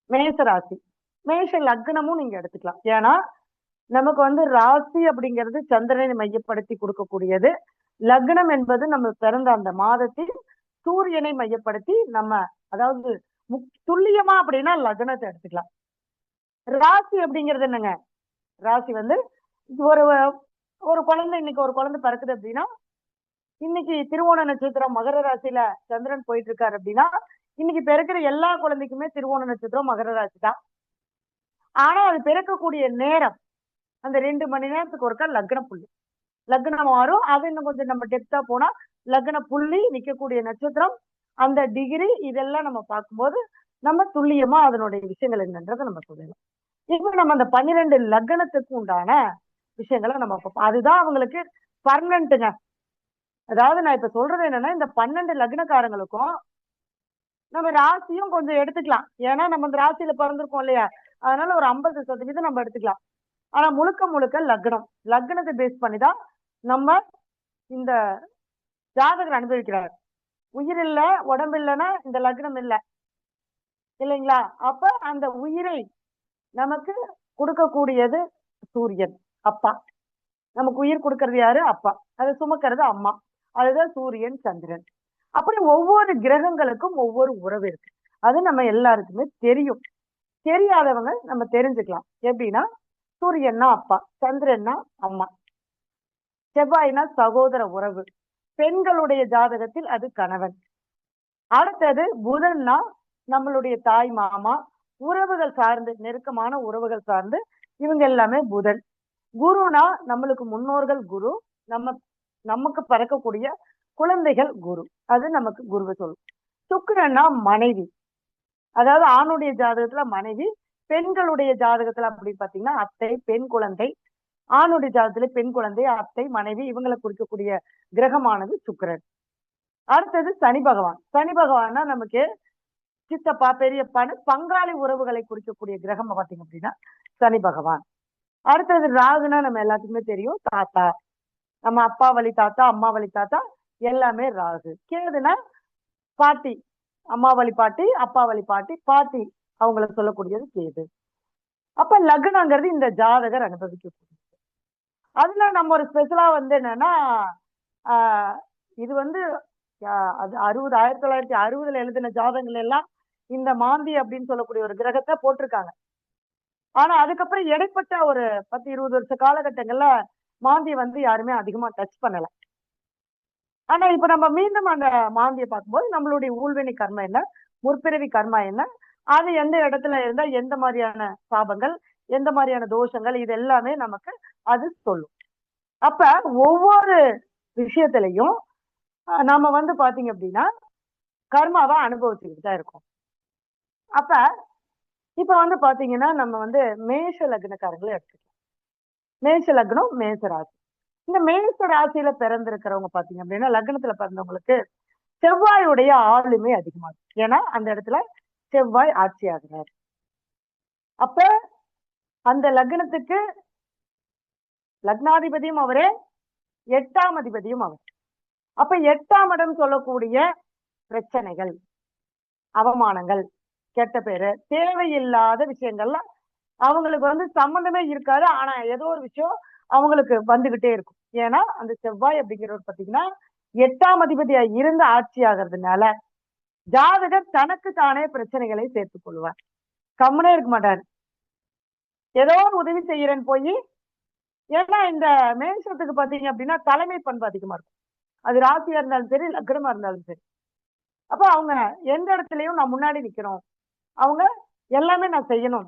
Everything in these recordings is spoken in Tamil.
மேஷ ராசி. மேஷ லக்னமும் நீங்க எடுத்துக்கலாம். ஏன்னா நமக்கு வந்து ராசி அப்படிங்கிறது சந்திரனை மையப்படுத்தி கொடுக்கக்கூடியது. லக்னம் என்பது நம்ம பிறந்த அந்த மாதத்தில் சூரியனை மையப்படுத்தி நம்ம, அதாவது துல்லியமா அப்படின்னா லக்னத்தை எடுத்துக்கலாம். ராசி அப்படிங்கிறது என்னங்க? ராசி வந்து ஒரு ஒரு குழந்தை, இன்னைக்கு ஒரு குழந்தை பிறக்குது அப்படின்னா, இன்னைக்கு திருவோண நட்சத்திரம் மகர ராசியில சந்திரன் போயிட்டு இருக்காரு அப்படின்னா, இன்னைக்கு பிறக்கிற எல்லா குழந்தைக்குமே திருவோண நட்சத்திரம் மகர ராசி தான். ஆனா அது பிறக்கக்கூடிய நேரம் அந்த 2 மணி நேரத்துக்கு ஒருக்கா லக்ன புள்ளி, லக்னம் மாறும். அது இன்னும் கொஞ்சம் நம்ம டெப்தா போனா லக்ன புள்ளி நிக்கக்கூடிய நட்சத்திரம், அந்த டிகிரி, இதெல்லாம் நம்ம பார்க்கும்போது நம்ம துல்லியமா அதனுடைய விஷயங்கள் என்னன்றதை நம்ம சொல்லலாம். இப்ப நம்ம அந்த 12 லக்னத்துக்கு உண்டான விஷயங்களை நம்ம பார்ப்போம். அதுதான் அவங்களுக்கு பர்மனன்ட்டுங்க. அதாவது நான் இப்ப சொல்றது என்னன்னா, இந்த 12 லக்னக்காரங்களுக்கும் நம்ம ராசியும் கொஞ்சம் எடுத்துக்கலாம். ஏன்னா நம்ம இந்த ராசியில பிறந்திருக்கோம் இல்லையா, அதனால ஒரு 50% நம்ம எடுத்துக்கலாம். ஆனா முழுக்க முழுக்க லக்னம், லக்னத்தை பேஸ் பண்ணிதான் நம்ம இந்த ஜாதகர் அனுபவிக்கிறார். உயிர் இல்ல, உடம்பு இல்லைன்னா இந்த லக்னம் இல்லை, இல்லைங்களா? அப்ப அந்த உயிரை நமக்கு கொடுக்கக்கூடியது சூரியன், அப்பா. நமக்கு உயிர் கொடுக்கறது யாரு? அப்பா. அதை சுமக்கிறது அம்மா. அதுதான் சூரியன், சந்திரன். அப்படி ஒவ்வொரு கிரகங்களுக்கும் ஒவ்வொரு உறவு இருக்கு. அது நம்ம எல்லாருக்குமே தெரியும். தெரியாதவங்க நம்ம தெரிஞ்சுக்கலாம். எப்படின்னா, சூரியன்னா அப்பா, சந்திரன்னா அம்மா, செவ்வாய்னா சகோதர உறவு, பெண்களுடைய ஜாதகத்தில் அது கணவன். அடுத்தது புதன்னா நம்மளுடைய தாய் மாமா, உறவுகள் சார்ந்து, நெருக்கமான உறவுகள் சார்ந்து இவங்க எல்லாமே புதன். குருனா நம்மளுக்கு முன்னோர்கள் குரு, நமக்கு பறக்கக்கூடிய குழந்தைகள் குரு, அது நமக்கு குருவை சொல்லும். சுக்கிரன்னா மனைவி, அதாவது ஆணுடைய ஜாதகத்துல மனைவி, பெண்களுடைய ஜாதகத்துல அப்படின்னு பாத்தீங்கன்னா அத்தை, பெண் குழந்தை. ஆணுடைய ஜாதகத்துல பெண் குழந்தை, அத்தை, மனைவி, இவங்களை குறிக்கக்கூடிய கிரகமானது சுக்கிரன். அடுத்தது சனி பகவான். சனி பகவான்னா நமக்கு சித்தப்பா, பெரியப்பான்னு பங்காளி உறவுகளை குறிக்கக்கூடிய கிரகம் பாத்தீங்க அப்படின்னா சனி பகவான். அடுத்தது ராகுனா நம்ம எல்லாத்துக்குமே தெரியும், தாத்தா, நம்ம அப்பா வழி தாத்தா, அம்மா வழி தாத்தா, எல்லாமே ராகு. கேதுனா பாட்டி, அம்மா வழி பாட்டி, அப்பா வழி பாட்டி, பாட்டி அவங்களை சொல்லக்கூடியது கேது. அப்ப லக்னங்கிறது இந்த ஜாதகர் அனுபவிக்கக்கூடியது. அதுல நம்ம ஒரு ஸ்பெஷலா வந்து என்னன்னா, இது வந்து அது 1960 எழுதின ஜாதகங்கள் எல்லாம் இந்த மாந்தி அப்படின்னு சொல்லக்கூடிய ஒரு கிரகத்தை போட்டிருக்காங்க. ஆனா அதுக்கப்புறம் இடைப்பட்ட ஒரு 10-20 வருஷ காலகட்டங்கள்ல மாந்தியை வந்து யாருமே அதிகமா டச் பண்ணல. ஆனா இப்ப நம்ம மீண்டும் அந்த மாந்தியை பார்க்கும்போது நம்மளுடைய ஊழ்வினை கர்மா என்ன, முற்பிறவி கர்மா என்ன, அது எந்த இடத்துல இருந்தா எந்த மாதிரியான சாபங்கள், எந்த மாதிரியான தோஷங்கள், இது எல்லாமே நமக்கு அது சொல்லும். அப்ப ஒவ்வொரு விஷயத்திலையும் நாம வந்து பாத்தீங்க அப்படின்னா கர்மாவை அனுபவிச்சுக்கிட்டு தான் இருக்கோம். அப்ப இப்ப வந்து பாத்தீங்கன்னா நம்ம வந்து மேஷ லக்னக்காரங்களை எடுத்துக்கலாம். மேஷ லக்னம், மேஷ ராசி. இந்த மேஷ ராசியில பிறந்திருக்கிறவங்க பாத்தீங்க அப்படின்னா, லக்னத்துல பிறந்தவங்களுக்கு செவ்வாயுடைய ஆளுமை அதிகமா இருக்கு. ஏன்னா அந்த இடத்துல செவ்வாய் ஆட்சி ஆகிறார். அப்ப அந்த லக்னத்துக்கு லக்னாதிபதியும் அவரே, 8ஆம் அதிபதியும் அவர். அப்ப 8ஆம் இடம் சொல்லக்கூடிய பிரச்சனைகள், அவமானங்கள், கெட்ட பேரு, தேவையில்லாத விஷயங்கள்லாம் அவங்களுக்கு வந்து சம்பந்தமே இருக்காது. ஆனா ஏதோ ஒரு விஷயம் அவங்களுக்கு வந்துகிட்டே இருக்கும். ஏன்னா அந்த செவ்வாய் அப்படிங்கிறவர் பாத்தீங்கன்னா 8ஆம் அதிபதியா இருந்து ஆட்சி ஆகிறதுனால ஜாதகர் தனக்கு தானே பிரச்சனைகளை சேர்த்துக் கொள்வார். கம்முனே இருக்க மாட்டாரு. ஏதோ ஒரு உதவி செய்யறேன்னு போய், ஏன்னா இந்த மேஷத்துக்கு பாத்தீங்க அப்படின்னா தலைமை பண்பு அதிகமா இருக்கும். அது ராசியா இருந்தாலும் சரி, லக்னமா இருந்தாலும் சரி. அப்ப அவங்க எந்த இடத்துலயும் நான் முன்னாடி நிக்கணும், அவங்க எல்லாமே நான் செய்யணும்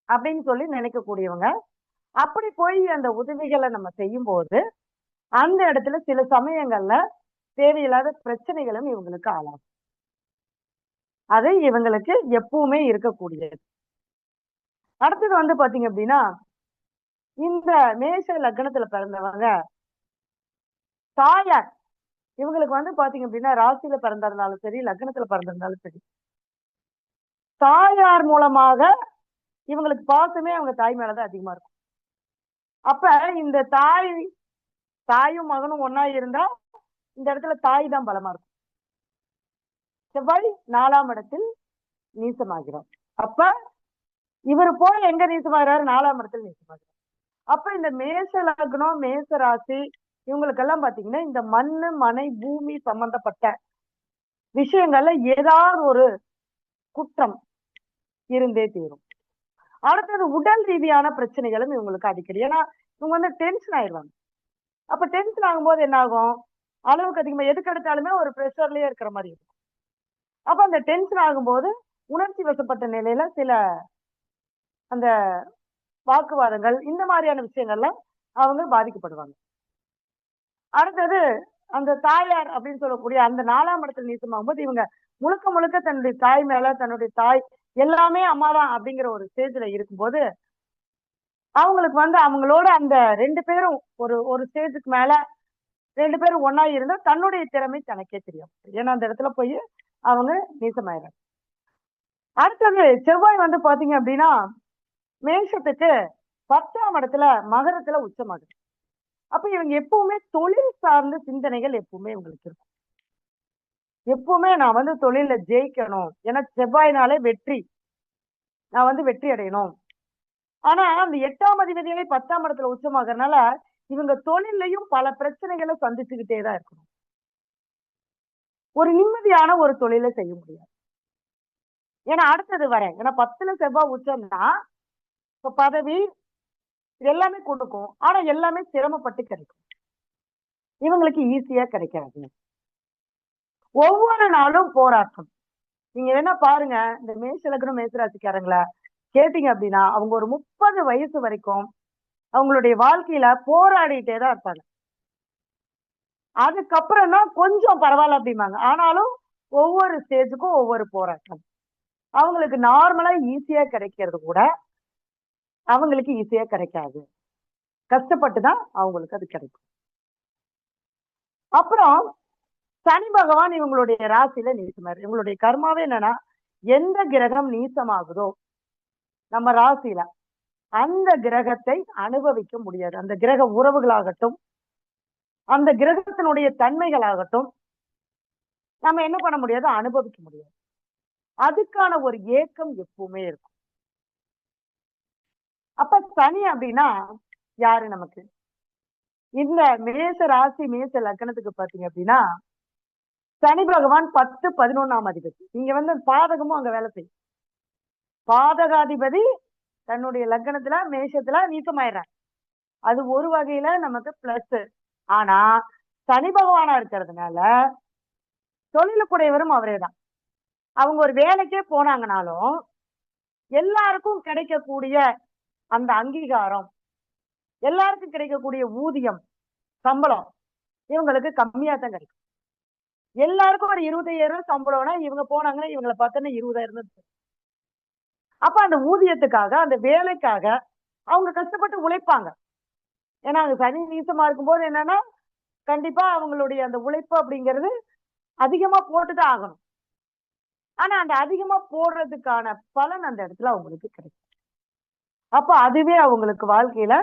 அப்படின்னு சொல்லி நினைக்கக்கூடியவங்க. அப்படி போய் அந்த உதவிகளை நம்ம செய்யும் போது அந்த இடத்துல சில சமயங்கள்ல தேவையில்லாத பிரச்சனைகளும் இவங்களுக்கு ஆளாகும். அது இவங்களுக்கு எப்பவுமே இருக்கக்கூடியது. அடுத்தது வந்து பாத்தீங்க அப்படின்னா, இந்த மேஷ லக்னத்துல பிறந்தவங்க தாயார், இவங்களுக்கு வந்து பாத்தீங்க அப்படின்னா ராசியில பிறந்திருந்தாலும் சரி, லக்னத்துல பிறந்திருந்தாலும் சரி, தாயார் மூலமாக இவங்களுக்கு பாசமே அவங்க தாய் மேலதான் அதிகமா இருக்கும். அப்ப இந்த தாயும் மகனும் ஒன்னா இருந்தா இந்த இடத்துல தாய் தான் பலமா இருக்கும். செவ்வாய் 4ஆம் இடத்தில் நீசமாகிறோம். அப்ப இவர் போய் எங்க நீசமாகிறாரு? 4ஆம் இடத்துல நீசமாகிறார். அப்ப இந்த மேஷ லக்னம், மேஷ ராசி இவங்களுக்கெல்லாம் பாத்தீங்கன்னா இந்த மண்ணு, மனை, பூமி சம்பந்தப்பட்ட விஷயங்கள்ல ஏதாவது ஒரு குற்றம் இருந்தே தீரும். அடுத்தது உடல் ரீதியான பிரச்சனைகளும் இவங்களுக்கு அடிக்கடி. ஏன்னா இவங்க வந்து டென்ஷன் ஆயிடுவாங்க. அப்ப டென்ஷன் ஆகும்போது என்ன ஆகும்? அளவுக்கு அதிகமா எதுக்கு எடுத்தாலுமே ஒரு ப்ரெஷர்லயே இருக்கிற மாதிரி இருக்கும். அப்ப அந்த டென்ஷன் ஆகும்போது உணர்ச்சி வசப்பட்ட நிலையில சில அந்த வாக்குவாதங்கள் இந்த மாதிரியான விஷயங்கள்லாம் அவங்க பாதிக்கப்படுவாங்க. அடுத்தது அந்த தாயார் அப்படின்னு சொல்லக்கூடிய அந்த 4ஆம் இடத்துல நீசமாகும்போது இவங்க முழுக்க முழுக்க தன்னுடைய தாய் மேல, தன்னுடைய தாய் எல்லாமே அம்மாதான் அப்படிங்கிற ஒரு ஸ்டேஜ்ல இருக்கும்போது அவங்களுக்கு வந்து அவங்களோட அந்த 2 பேரும் ஒரு ஒரு ஸ்டேஜுக்கு மேல 2 பேரும் ஒண்ணா இருந்தா தன்னுடைய திறமை தனக்கே தெரியும். ஏன்னா அந்த இடத்துல போய் அவங்க நீசமாயிடுறாங்க. அடுத்தது செவ்வாய் வந்து பாத்தீங்க அப்படின்னா மேஷத்துக்கு 10ஆம் இடத்துல மகரத்துல உச்சமாகுது. அப்ப இவங்க எப்பவுமே தொழில் சார்ந்த சிந்தனைகள் எப்பவுமே இவங்களுக்கு இருக்கும். எப்பவுமே நான் வந்து தொழில ஜெயிக்கணும். ஏன்னா செவ்வாய்னாலே வெற்றி. நான் வந்து வெற்றி அடையணும். ஆனா அந்த 8ஆம் அதிபதியே 10ஆம் இடத்துல உச்சமாகறதுனால இவங்க தொழிலையும் பல பிரச்சனைகளை சந்திச்சுக்கிட்டே தான் இருக்கணும். ஒரு நிம்மதியான ஒரு தொழிலை செய்ய முடியாது. ஏன்னா அடுத்தது வரேன். ஏன்னா 10ல செவ்வாய் உச்சம்னா இப்ப பதவி இது எல்லாமே கொடுக்கும். ஆனா எல்லாமே சிரமப்பட்டு கிடைக்கும். இவங்களுக்கு ஈஸியா கிடைக்காது. ஒவ்வொரு நாளும் போராட்டம். நீங்க வேணா பாருங்க, இந்த மேஷ லக்னம் மேஷ ராசிக்காரங்கள கேட்டீங்க அப்படின்னா அவங்க ஒரு 30 வயசு வரைக்கும் அவங்களுடைய வாழ்க்கையில போராடிட்டே தான் இருப்பாங்க. அதுக்கப்புறம் தான் கொஞ்சம் பரவாயில்ல அப்படிம்பாங்க. ஆனாலும் ஒவ்வொரு ஸ்டேஜுக்கும் ஒவ்வொரு போராட்டம். அவங்களுக்கு நார்மலா ஈஸியா கிடைக்கிறது கூட அவங்களுக்கு ஈஸியா கிடைக்காது. கஷ்டப்பட்டு தான் அவங்களுக்கு அது கிடைக்கும். அப்புறம் சனி பகவான் இவங்களுடைய ராசியில நீசமாரு. இவங்களுடைய கர்மாவே என்னன்னா எந்த கிரகம் நீசமாகுதோ நம்ம ராசியில அந்த கிரகத்தை அனுபவிக்க முடியாது. அந்த கிரக உறவுகளாகட்டும், அந்த கிரகத்தினுடைய தன்மைகளாகட்டும் நம்ம என்ன பண்ண முடியாது? அனுபவிக்க முடியாது. அதுக்கான ஒரு ஏக்கம் எப்பவுமே இருக்கும். அப்ப சனி அப்படின்னா யாரு நமக்கு? இந்த மேஷ ராசி மேஷ லக்னத்துக்கு பாத்தீங்க அப்படின்னா சனி பகவான் 10, 11ஆம் அதிபதி. நீங்க வந்து பாதகமும் அங்க வேலை செய்யும். பாதகாதிபதி தன்னுடைய லக்னத்துல மேஷத்துல நீக்கமாயிடுறாங்க. அது ஒரு வகையில நமக்கு பிளஸ். ஆனா சனி பகவானா இருக்கிறதுனால தொழிலுக்குடையவரும் அவரே தான். அவங்க ஒரு வேலைக்கே போனாங்கனாலும் எல்லாருக்கும் கிடைக்கக்கூடிய அந்த அங்கீகாரம், எல்லாருக்கும் கிடைக்கக்கூடிய ஊதியம், சம்பளம் இவங்களுக்கு கம்மியா தான் கிடைக்கும். எல்லாருக்கும் ஒரு 25,000 சம்பளம்னா இவங்க போனாங்கன்னா இவங்களை பார்த்தோன்னா 20,000 தான். அப்ப அந்த ஊதியத்துக்காக அந்த வேலைக்காக அவங்க கஷ்டப்பட்டு உழைப்பாங்க. ஏன்னா அங்க சனி நீசமா இருக்கும்போது என்னன்னா கண்டிப்பா அவங்களுடைய அந்த உழைப்பு அப்படிங்கிறது அதிகமா போட்டுதான் ஆகணும். ஆனா அந்த அதிகமா போடுறதுக்கான பலன் அந்த இடத்துல அவங்களுக்கு கிடைக்கும். அப்ப அதுவே அவங்களுக்கு வாழ்க்கையில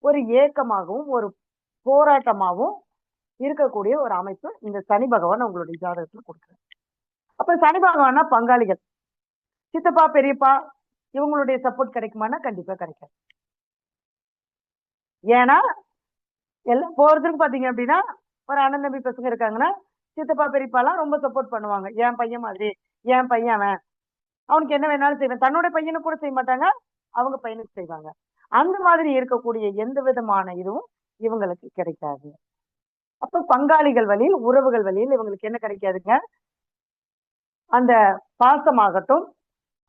ஒரு ஏக்கமாகவும் ஒரு போராட்டமாகவும் இருக்கக்கூடிய ஒரு அமைப்பு இந்த சனி பகவான் உங்களுடைய ஜாதகத்துல கொடுக்குறாரு. அப்ப சனி பகவான்னா பங்காளிகள், சித்தப்பா பெரியப்பா இவங்களுடைய சப்போர்ட் கிடைக்குமானா கண்டிப்பா கிடைக்காது. ஏன்னா எல்லாம் போறதுக்கு பாத்தீங்க அப்படின்னா ஒரு அண்ணன் தம்பி பசங்க இருக்காங்கன்னா சித்தப்பா பெரியப்பா எல்லாம் ரொம்ப சப்போர்ட் பண்ணுவாங்க. என் பையன் மாதிரி, என் பையன் அவன், அவனுக்கு என்ன வேணாலும் செய்வேன். தன்னோட பையனுக்கு கூட செய்ய மாட்டாங்க, அவங்க பையனுக்கு செய்வாங்க. அந்த மாதிரி இருக்கக்கூடிய எந்த விதமான இதுவும் இவங்களுக்கு கிடைக்காது. அப்ப பங்காளிகள் வழியில், உறவுகள் வழியில் இவங்களுக்கு என்ன கிடைக்காதுங்க? அந்த பாசமாகட்டும்,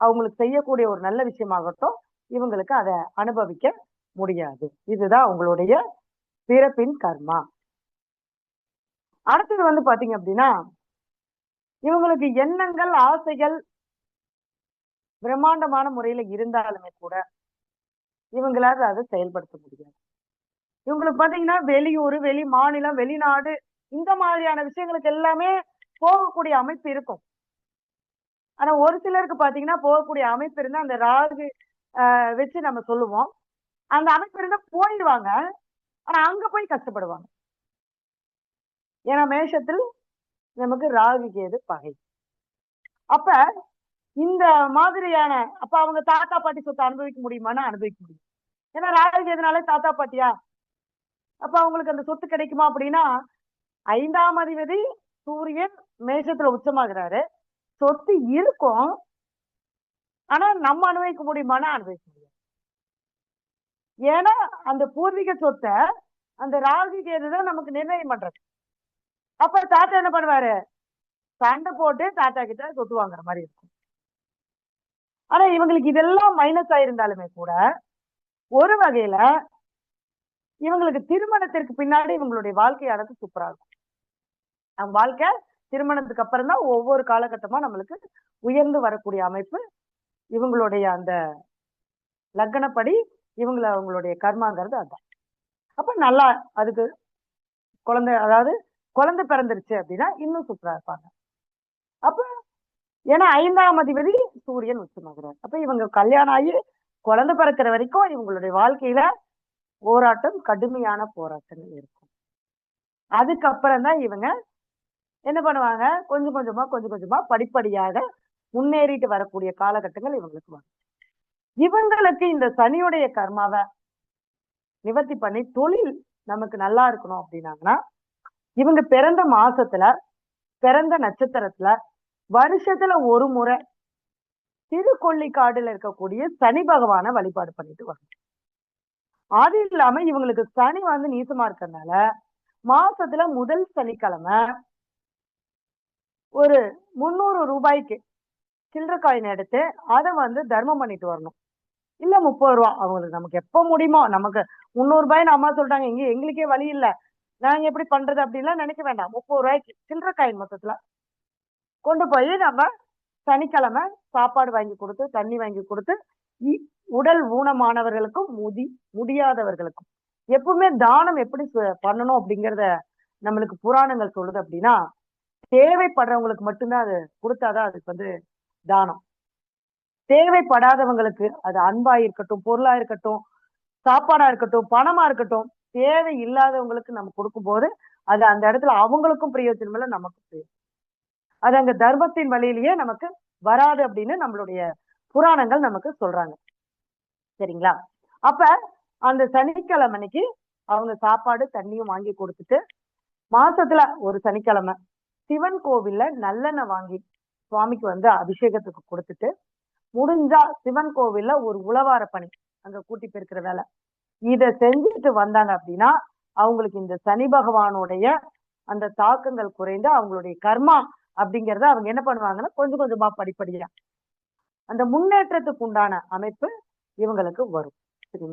அவங்களுக்கு செய்யக்கூடிய ஒரு நல்ல விஷயமாகட்டும் இவங்களுக்கு அதை அனுபவிக்க முடியாது. இதுதான் அவங்களுடைய பிறப்பின் கர்மா. அடுத்தது வந்து பாத்தீங்க அப்படின்னா இவங்களுக்கு எண்ணங்கள், ஆசைகள் பிரம்மாண்டமான முறையில இருந்தாலுமே கூட இவங்களால அதை செயல்படுத்த முடியாது. இவங்களுக்கு பாத்தீங்கன்னா வெளியூர், வெளி மாநிலம், வெளிநாடு இந்த மாதிரியான விஷயங்களுக்கு எல்லாமே போகக்கூடிய அமைப்பு இருக்கும். ஆனா ஒரு சிலருக்கு பாத்தீங்கன்னா போகக்கூடிய அமைப்பு இருந்தா அந்த ராகு வச்சு நம்ம சொல்லுவோம். அந்த அமைப்பு இருந்தா போயிடுவாங்க. ஆனா அங்க போய் கஷ்டப்படுவாங்க. ஏன்னா மேஷத்தில் நமக்கு ராகு கேது பகை. அப்ப இந்த மாதிரியான அப்ப அவங்க தாத்தா பாட்டி சொத்தை அனுபவிக்க முடியுமானா அனுபவிக்க முடியும். ஏன்னா ராகு எதனால தாத்தா பாட்டியா, அப்ப அவங்களுக்கு அந்த சொத்து கிடைக்குமா அப்படின்னா 5ஆம் அதிபதி சூரியன் மேஷத்துல உச்சமாகிறாரு. சொத்து இருக்கும், ஆனா நம்ம அனுபவிக்க முடியுமானா அனுபவிக்க முடியாது. ஏன்னா அந்த பூர்வீக சொத்தை அந்த ராகு கேதுதான் நமக்கு நிர்ணயம் பண்றது. அப்ப தாத்தா என்ன பண்ணுவாரு, சண்டை போட்டு தாத்தா கிட்ட சொத்து வாங்குற மாதிரி இருக்கும். ஆனா இவங்களுக்கு இதெல்லாம் மைனஸ் ஆயிருந்தாலுமே கூட ஒரு வகையில இவங்களுக்கு திருமணத்திற்கு பின்னாடி இவங்களுடைய வாழ்க்கையானது சூப்பரா இருக்கும். அவங்க வாழ்க்கை திருமணத்துக்கு அப்புறம் தான் ஒவ்வொரு காலகட்டமா நம்மளுக்கு உயர்ந்து வரக்கூடிய அமைப்பு இவங்களுடைய அந்த லக்னப்படி அவங்களுடைய கர்மாங்கிறது அதுதான். அப்ப நல்லா அதுக்கு குழந்தை, அதாவது குழந்தை பிறந்துருச்சு அப்படின்னா இன்னும் சூப்பரா இருப்பாங்க. அப்ப ஏன்னா 5ஆம் அதிபதி சூரியன் உச்சமாகிறார். அப்ப இவங்க கல்யாணம் ஆகி குழந்தை பிறக்கிற வரைக்கும் இவங்களுடைய வாழ்க்கையில போராட்டம், கடுமையான போராட்டங்கள் இருக்கும். அதுக்கப்புறம் தான் இவங்க என்ன பண்ணுவாங்க, கொஞ்சம் கொஞ்சமா படிப்படியாக முன்னேறிட்டு வரக்கூடிய காலகட்டங்கள் இவங்களுக்கு வரும். இவங்களுக்கு இந்த சனியுடைய கர்மாவை நிவர்த்தி பண்ணி தொழில் நமக்கு நல்லா இருக்கணும் அப்படின்னாங்கன்னா இவங்க பிறந்த மாசத்துல, பிறந்த நட்சத்திரத்துல, வருஷத்துல ஒரு முறை திருக்கொள்ளிக்காடுல இருக்கக்கூடிய சனி பகவான வழிபாடு பண்ணிட்டு வரணும். அது இல்லாம இவங்களுக்கு சனி நீசமா இருக்கிறதுனால மாசத்துல முதல் சனிக்கிழமை ஒரு 300 ரூபாய்க்கு சில்லறை காயின் எடுத்து அதை தர்மம் பண்ணிட்டு வரணும். இல்ல 30 ரூபா, அவங்களுக்கு நமக்கு எப்ப முடியுமோ. நமக்கு 300 ரூபாய்னு அம்மா சொல்றாங்க, எங்களுக்கே வழி இல்ல, நாங்க எப்படி பண்றது அப்படின்லாம் நினைக்க வேண்டாம். 30 ரூபாய்க்கு சில்லறை காயின் மொத்தத்துல கொண்டு போய் நம்ம சனிக்கிழமை சாப்பாடு வாங்கி கொடுத்து, தண்ணி வாங்கி கொடுத்து, உடல் ஊனமானவர்களுக்கும் முடியாதவர்களுக்கும் எப்பவுமே தானம் எப்படி பண்ணணும் அப்படிங்கறத நம்மளுக்கு புராணங்கள் சொல்லுது. அப்படின்னா தேவைப்படுறவங்களுக்கு மட்டும்தான் அது கொடுத்தாதான் அதுக்கு தானம். தேவைப்படாதவங்களுக்கு, அது அன்பா இருக்கட்டும், பொருளா இருக்கட்டும், சாப்பாடா இருக்கட்டும், பணமா இருக்கட்டும், தேவை இல்லாதவங்களுக்கு நம்ம கொடுக்கும் போது அது அந்த இடத்துல அவங்களுக்கும் பிரயோஜனம் இல்லை, நமக்கும் பிரயோஜனம். அது அங்க தர்மத்தின் வழியிலேயே நமக்கு வராது அப்படின்னு நம்மளுடைய புராணங்கள் நமக்கு சொல்றாங்க. சரிங்களா? அப்ப அந்த சனிக்கிழமைக்கு அவங்க சாப்பாடு தண்ணியும் வாங்கி கொடுத்துட்டு, மாசத்துல ஒரு சனிக்கிழமை சிவன் கோவில்ல நல்லெண்ணெய் வாங்கி சுவாமிக்கு அபிஷேகத்துக்கு கொடுத்துட்டு, முடிஞ்சா சிவன் கோவில்ல ஒரு உழவார பணி அங்க கூட்டி பெருக்கிற வேலை இத செஞ்சுட்டு வந்தாங்க அப்படின்னா அவங்களுக்கு இந்த சனி பகவானுடைய அந்த தாக்கங்கள் குறைந்து அவங்களுடைய கர்மா அப்படிங்கறத அவங்க என்ன பண்ணுவாங்கன்னா கொஞ்சம் கொஞ்சமா படிப்படியா அந்த முன்னேற்றத்துக்கு உண்டான அமைப்பு இவங்களுக்கு வரும். சரிங்களா?